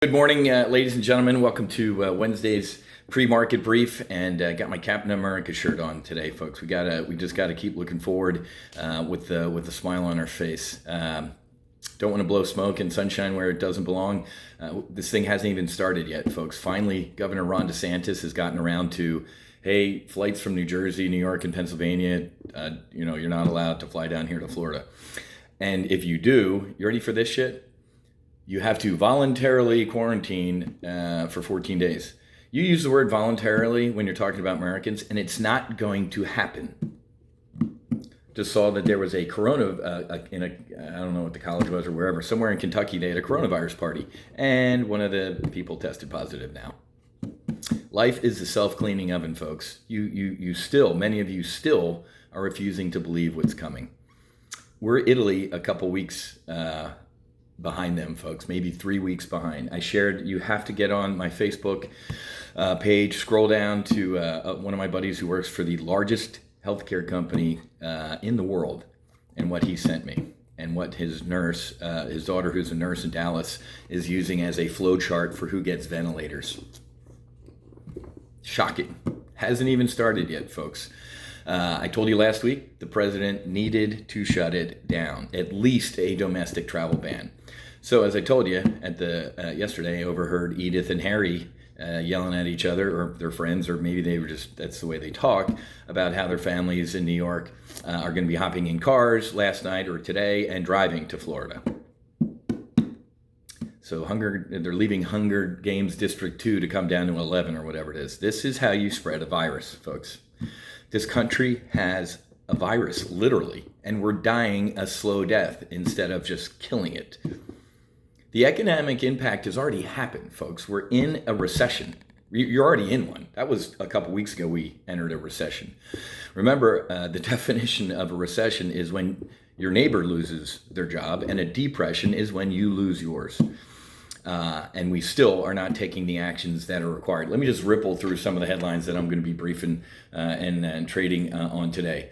Good morning, ladies and gentlemen. Welcome to Wednesday's pre-market brief, and got my Captain America shirt on today, folks. We just gotta keep looking forward with a smile on our face. Don't want to blow smoke and sunshine where it doesn't belong. This thing hasn't even started yet, folks. Finally, Governor Ron DeSantis has gotten around to, hey, flights from New Jersey, New York, and Pennsylvania. You're not allowed to fly down here to Florida. And if you do, you ready for this shit? You have to voluntarily quarantine for 14 days. You use the word voluntarily when you're talking about Americans, and it's not going to happen. Just saw that there was a I don't know what the college was or wherever, somewhere in Kentucky, they had a coronavirus party, and one of the people tested positive now. Life is a self-cleaning oven, folks. Many of you still are refusing to believe what's coming. We're Italy a couple weeks behind them, folks, maybe 3 weeks behind. I shared, you have to get on my Facebook page, scroll down to one of my buddies who works for the largest healthcare company in the world, and what he sent me, and what his nurse, his daughter who's a nurse in Dallas, is using as a flow chart for who gets ventilators. Shocking. Hasn't even started yet, folks. I told you last week the president needed to shut it down, at least a domestic travel ban. So as I told you yesterday, I overheard Edith and Harry yelling at each other, or their friends, or maybe they were that's the way they talk, about how their families in New York are going to be hopping in cars last night or today and driving to Florida. So they're leaving Hunger Games District 2 to come down to 11 or whatever it is. This is how you spread a virus, folks. This country has a virus, literally, and we're dying a slow death instead of just killing it. The economic impact has already happened, folks. We're in a recession. You're already in one. That was a couple weeks ago we entered a recession. Remember, the definition of a recession is when your neighbor loses their job, and a depression is when you lose yours. And we still are not taking the actions that are required. Let me just ripple through some of the headlines that I'm going to be briefing and trading on today.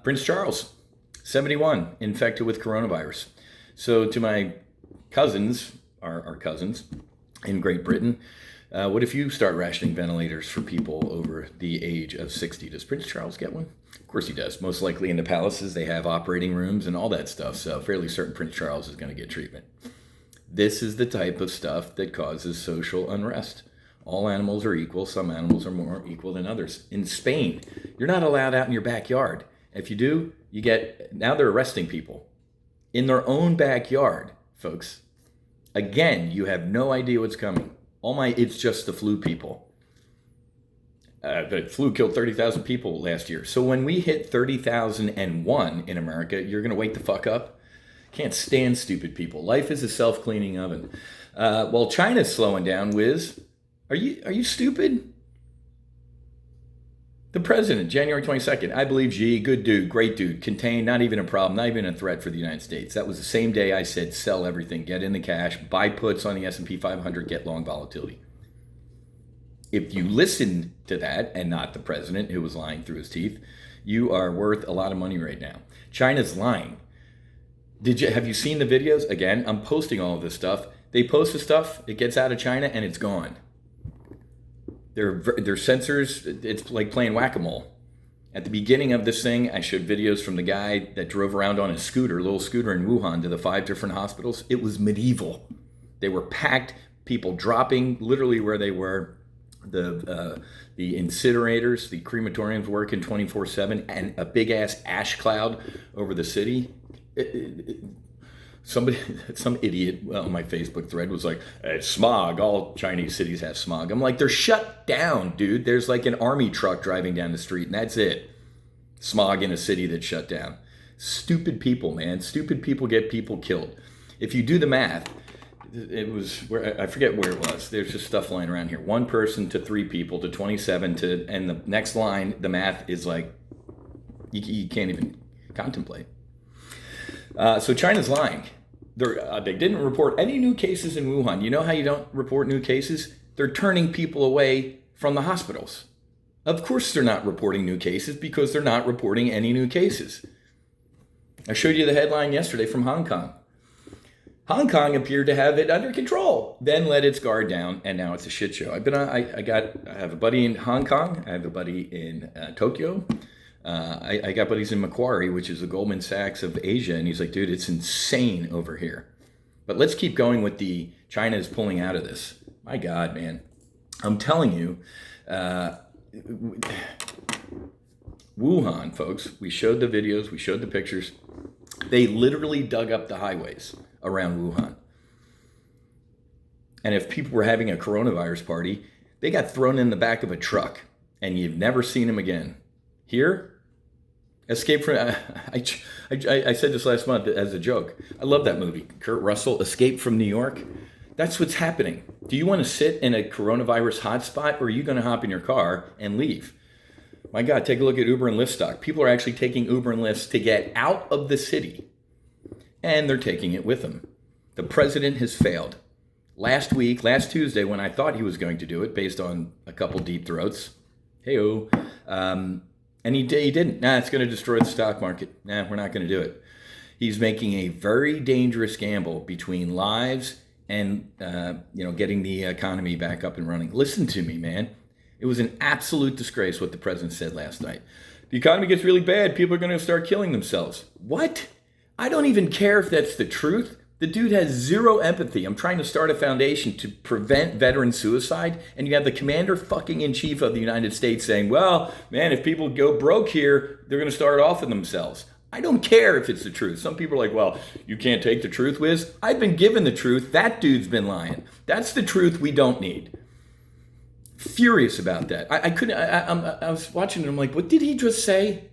Prince Charles, 71, infected with coronavirus. So to my cousins, our cousins in Great Britain, what if you start rationing ventilators for people over the age of 60? Does Prince Charles get one? Of course he does. Most likely in the palaces, they have operating rooms and all that stuff. So fairly certain Prince Charles is going to get treatment. This is the type of stuff that causes social unrest. All animals are equal. Some animals are more equal than others. In Spain, you're not allowed out in your backyard. If you do, now they're arresting people in their own backyard, folks. Again, you have no idea what's coming. It's just the flu people. The flu killed 30,000 people last year. So when we hit 30,001 in America, you're going to wake the fuck up? Can't stand stupid people. Life is a self-cleaning oven. While China's slowing down, Wiz, are you stupid? The president, January 22nd, I believe Xi, good dude, great dude, contained, not even a problem, not even a threat for the United States. That was the same day I said sell everything, get in the cash, buy puts on the S&P 500, get long volatility. If you listen to that, and not the president who was lying through his teeth, you are worth a lot of money right now. China's lying. Have you seen the videos? Again, I'm posting all of this stuff. They post the stuff, it gets out of China, and it's gone. Their sensors, it's like playing whack-a-mole. At the beginning of this thing, I showed videos from the guy that drove around on his little scooter in Wuhan to the 5 different hospitals. It was medieval. They were packed, people dropping literally where they were. The incinerators, the crematoriums working 24/7, and a big-ass ash cloud over the city. Some idiot on my Facebook thread was like, smog, all Chinese cities have smog. I'm like, they're shut down, dude. There's like an army truck driving down the street, and that's it. Smog in a city that's shut down. Stupid people, man. Stupid people get people killed. If you do the math, I forget where it was. There's just stuff lying around here. 1 person to 3 people to 27 and the next line, the math is like, you can't even contemplate. So China's lying. They didn't report any new cases in Wuhan. You know how you don't report new cases? They're turning people away from the hospitals. Of course they're not reporting new cases because they're not reporting any new cases. I showed you the headline yesterday from Hong Kong. Hong Kong appeared to have it under control, then let its guard down, and now it's a shit show. I have a buddy in Hong Kong. I have a buddy in Tokyo. I got buddies in Macquarie, which is the Goldman Sachs of Asia, and he's like, dude, it's insane over here. But let's keep going with the China is pulling out of this. My God, man. I'm telling you, Wuhan, folks, we showed the videos, we showed the pictures. They literally dug up the highways around Wuhan. And if people were having a coronavirus party, they got thrown in the back of a truck, and you've never seen them again. Here, Escape from, I said this last month as a joke. I love that movie. Kurt Russell, Escape from New York. That's what's happening. Do you want to sit in a coronavirus hotspot, or are you going to hop in your car and leave? My God, take a look at Uber and Lyft stock. People are actually taking Uber and Lyft to get out of the city, and they're taking it with them. The president has failed. Last Tuesday, when I thought he was going to do it based on a couple deep throats, hey-oh, and he didn't. Nah, it's going to destroy the stock market. Nah, we're not going to do it. He's making a very dangerous gamble between lives and getting the economy back up and running. Listen to me, man. It was an absolute disgrace what the president said last night. The economy gets really bad. People are going to start killing themselves. What? I don't even care if that's the truth. The dude has zero empathy. I'm trying to start a foundation to prevent veteran suicide, and you have the commander fucking in chief of the United States saying, well, man, if people go broke here, they're going to start offing themselves. I don't care if it's the truth. Some people are like, well, you can't take the truth, Wiz. I've been given the truth. That dude's been lying. That's the truth we don't need. Furious about that. I was watching it. I'm like, what did he just say?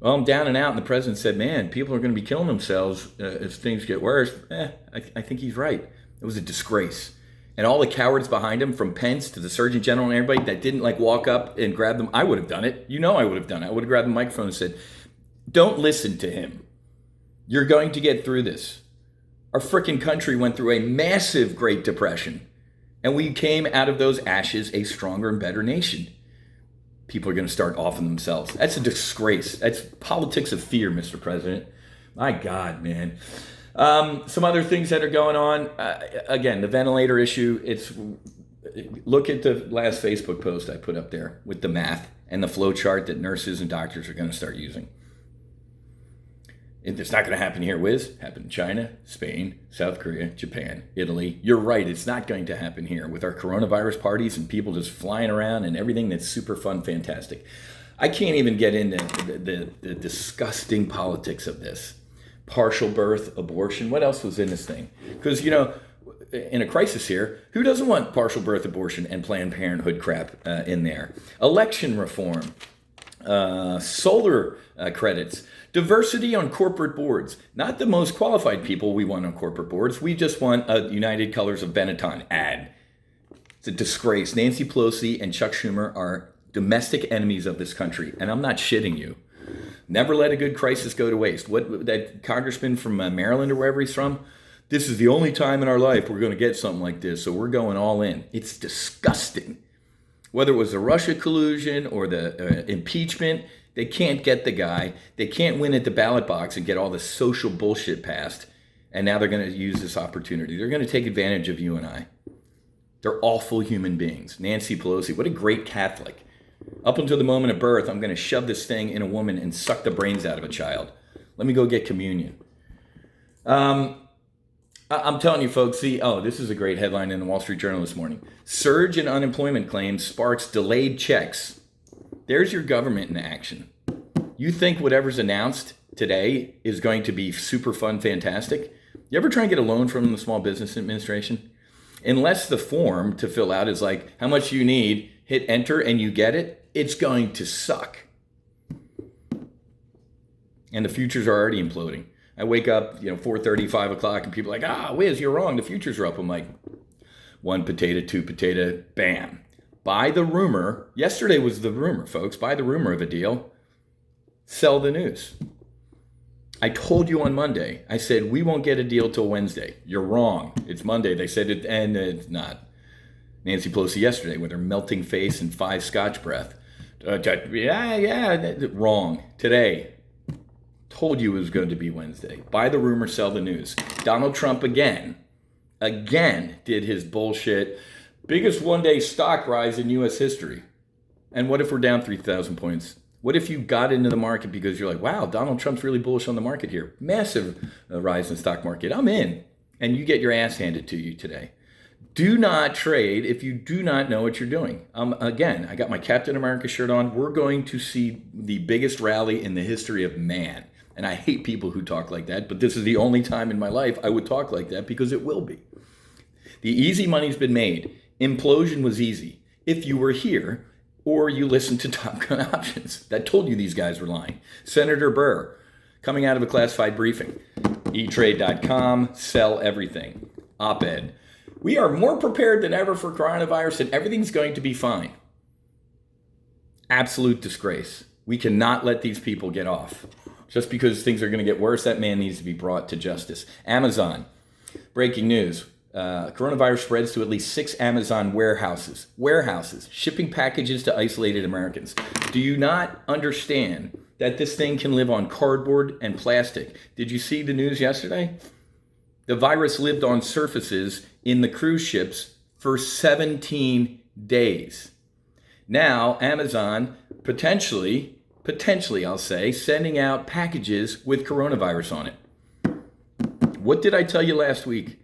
Well, I'm down and out, and the president said, man, people are going to be killing themselves if things get worse. I think he's right. It was a disgrace. And all the cowards behind him, from Pence to the Surgeon General and everybody that didn't walk up and grab them, I would have done it. You know I would have done it. I would have grabbed the microphone and said, don't listen to him. You're going to get through this. Our frickin' country went through a massive Great Depression, and we came out of those ashes a stronger and better nation. People are going to start offing themselves. That's a disgrace. That's politics of fear, Mr. President. My God, man. Some other things that are going on. Again, the ventilator issue. Look at the last Facebook post I put up there with the math and the flow chart that nurses and doctors are going to start using. It's not going to happen here, Wiz. Happened in China, Spain, South Korea, Japan, Italy. You're right. It's not going to happen here with our coronavirus parties and people just flying around and everything that's super fun, fantastic. I can't even get into the disgusting politics of this. Partial birth, abortion. What else was in this thing? Because, in a crisis here, who doesn't want partial birth, abortion, and Planned Parenthood crap in there? Election reform, solar credits. Diversity on corporate boards. Not the most qualified people we want on corporate boards. We just want a United Colors of Benetton ad. It's a disgrace. Nancy Pelosi and Chuck Schumer are domestic enemies of this country, and I'm not shitting you. Never let a good crisis go to waste. What that congressman from Maryland or wherever he's from, this is the only time in our life we're going to get something like this, so we're going all in. It's disgusting. Whether it was the Russia collusion or the impeachment, they can't get the guy. They can't win at the ballot box and get all the social bullshit passed. And now they're going to use this opportunity. They're going to take advantage of you and I. They're awful human beings. Nancy Pelosi, what a great Catholic. Up until the moment of birth, I'm going to shove this thing in a woman and suck the brains out of a child. Let me go get communion. I'm telling you, folks, this is a great headline in the Wall Street Journal this morning. Surge in unemployment claims sparks delayed checks. There's your government in action. You think whatever's announced today is going to be super fun, fantastic? You ever try and get a loan from the Small Business Administration? Unless the form to fill out is like, how much you need, hit enter and you get it, it's going to suck. And the futures are already imploding. I wake up, 4:30, 5 o'clock, and people are like, Wiz, you're wrong. The futures are up. I'm like, 1 potato, 2 potato, bam. Buy the rumor. Yesterday was the rumor, folks. Buy the rumor of a deal. Sell the news. I told you on Monday, I said, we won't get a deal till Wednesday. You're wrong. It's Monday. They said it, and it's not. Nancy Pelosi yesterday with her melting face and 5 Scotch breath. Wrong. Today. Told you it was going to be Wednesday. Buy the rumor, sell the news. Donald Trump again did his bullshit. Biggest one-day stock rise in U.S. history. And what if we're down 3,000 points? What if you got into the market because you're like, wow, Donald Trump's really bullish on the market here. Massive rise in the stock market. I'm in. And you get your ass handed to you today. Do not trade if you do not know what you're doing. Again, I got my Captain America shirt on. We're going to see the biggest rally in the history of man. And I hate people who talk like that, but this is the only time in my life I would talk like that because it will be. The easy money's been made. Implosion was easy. If you were here or you listened to Top Gun Options, that told you these guys were lying. Senator Burr, coming out of a classified briefing. eTrade.com, sell everything. Op-ed. We are more prepared than ever for coronavirus and everything's going to be fine. Absolute disgrace. We cannot let these people get off. Just because things are going to get worse, that man needs to be brought to justice. Amazon. Breaking news. Coronavirus spreads to at least 6 Amazon warehouses, shipping packages to isolated Americans. Do you not understand that this thing can live on cardboard and plastic? Did you see the news yesterday? The virus lived on surfaces in the cruise ships for 17 days. Now, Amazon potentially, I'll say, sending out packages with coronavirus on it. What did I tell you last week?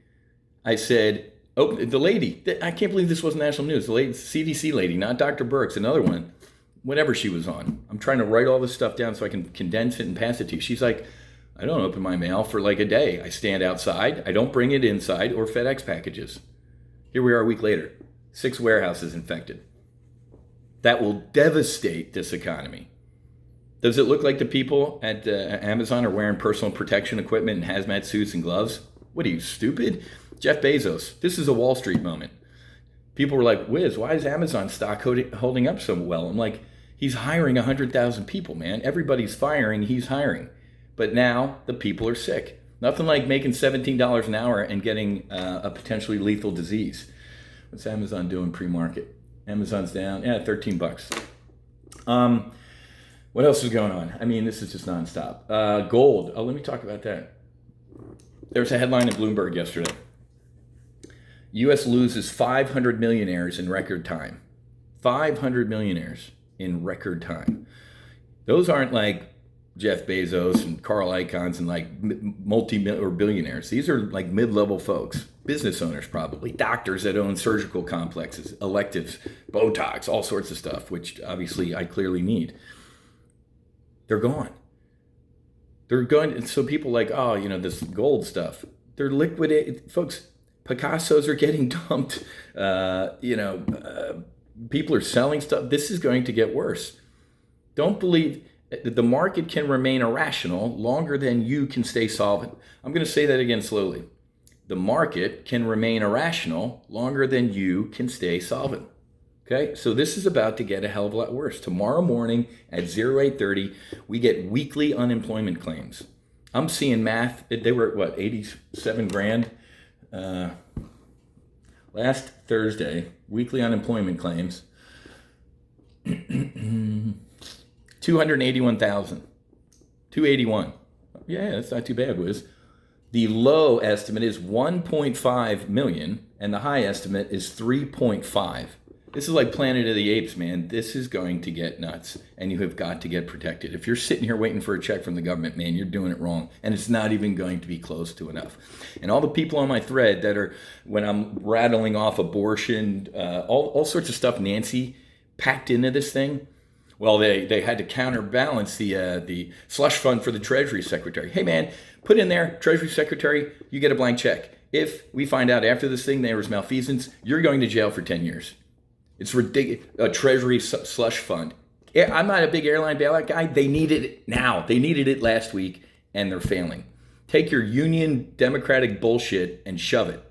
I said, oh, the lady, I can't believe this was national news. The lady, CDC lady, not Dr. Birx, another one, whatever she was on. I'm trying to write all this stuff down so I can condense it and pass it to you. She's like, I don't open my mail for like a day. I stand outside. I don't bring it inside or FedEx packages. Here we are a week later, 6 warehouses infected. That will devastate this economy. Does it look like the people at Amazon are wearing personal protection equipment and hazmat suits and gloves? What are you, stupid? Jeff Bezos, this is a Wall Street moment. People were like, Wiz, why is Amazon stock holding up so well? I'm like, he's hiring 100,000 people, man. Everybody's firing, he's hiring. But now the people are sick. Nothing like making $17 an hour and getting a potentially lethal disease. What's Amazon doing pre-market? Amazon's down, $13. What else is going on? I mean, this is just nonstop. Gold. Oh, let me talk about that. There's a headline in Bloomberg yesterday. U.S. loses 500 millionaires in record time. 500 millionaires in record time. Those aren't like Jeff Bezos and Carl Icahns and like or billionaires. These are like mid-level folks, business owners probably, doctors that own surgical complexes, electives, Botox, all sorts of stuff, which obviously I clearly need. They're gone. They're going. So people like, oh, this gold stuff. They're liquidated, folks. Picassos are getting dumped. People are selling stuff. This is going to get worse. Don't believe that the market can remain irrational longer than you can stay solvent. I'm going to say that again slowly. The market can remain irrational longer than you can stay solvent. Okay, so this is about to get a hell of a lot worse. Tomorrow morning at 0830, we get weekly unemployment claims. I'm seeing math. They were at what, 87 grand? Last Thursday, weekly unemployment claims, 281,000. 281. Yeah, that's not too bad, Wiz. The low estimate is 1.5 million, and the high estimate is 3.5. This is like Planet of the Apes, man. This is going to get nuts, and you have got to get protected. If you're sitting here waiting for a check from the government, man, you're doing it wrong, and it's not even going to be close to enough. And all the people on my thread that are, when I'm rattling off abortion, all sorts of stuff Nancy packed into this thing, well, they had to counterbalance the slush fund for the Treasury Secretary. Hey, man, put in there, Treasury Secretary, you get a blank check. If we find out after this thing there was malfeasance, you're going to jail for 10 years. It's ridiculous. A Treasury slush fund. I'm not a big airline bailout guy. They needed it now. They needed it last week, and they're failing. Take your union Democratic bullshit and shove it.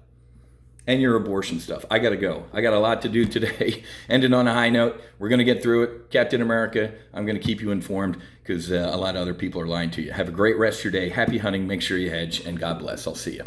And your abortion stuff. I got to go. I got a lot to do today. Ending on a high note. We're going to get through it. Captain America, I'm going to keep you informed because a lot of other people are lying to you. Have a great rest of your day. Happy hunting. Make sure you hedge, and God bless. I'll see you.